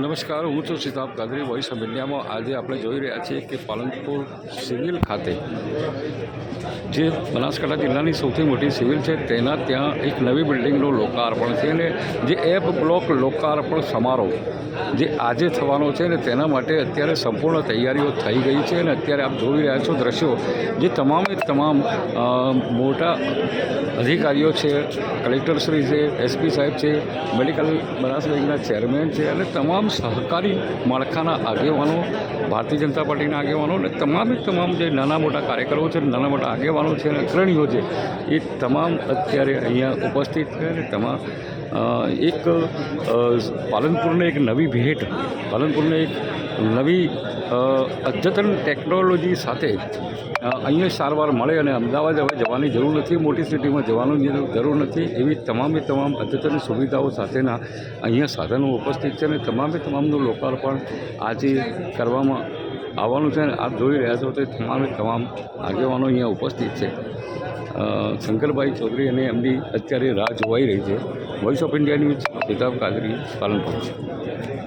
નમસ્કાર, હું છું સિતાબ કાદરી, વોઇસ ઓફ ઇન્ડિયામાં. આજે આપણે જોઈ રહ્યા છીએ કે પાલનપુર સિવિલ ખાતે જે બનાસકાંઠા જિલ્લાની સૌથી મોટી સિવિલ છે તેના ત્યાં એક નવી બિલ્ડિંગનું લોકાર્પણ છે અને જે એપ બ્લોક લોકાર્પણ સમારોહ જે આજે થવાનો છે ને તેના માટે અત્યારે સંપૂર્ણ તૈયારીઓ થઈ ગઈ છે અને અત્યારે આપ જોઈ રહ્યા છો દ્રશ્યો જે તમામે તમામ મોટા અધિકારીઓ છે, કલેક્ટરશ્રી છે, એસપી સાહેબ છે, મેડિકલ બનાસ બેંકના ચેરમેન છે અને તમામ સહકારી માળખાના આગેવાનો, ભારતીય જનતા પાર્ટીના આગેવાનો અને તમામ જે નાના મોટા કાર્યકરો છે, નાના મોટા આગેવાનો છે અને અગ્રણીઓ છે એ તમામ અત્યારે અહીંયા ઉપસ્થિત છે અને એક પાલનપુરને એક નવી ભેટ, પાલનપુરને એક નવી અદ્યતન ટેકનોલોજી સાથે અહીંયા સારવાર મળે અને અમદાવાદ હવે જવાની જરૂર નથી, મોટી સિટીમાં જવાની જરૂર નથી, એવી તમામ અદ્યતન સુવિધાઓ સાથેના અહીંયા સાધનો ઉપસ્થિત છે અને તમામનું લોકાર્પણ આજે કરવામાં આવવાનું છે અને આપ જોઈ રહ્યા છો તે તમામ આગેવાનો અહીંયા ઉપસ્થિત છે. શંકરભાઈ ચૌધરી અને એમની અત્યારે રાહ જોવાઈ રહી છે. Voice of India news, Sitab Qadri, Palanpur.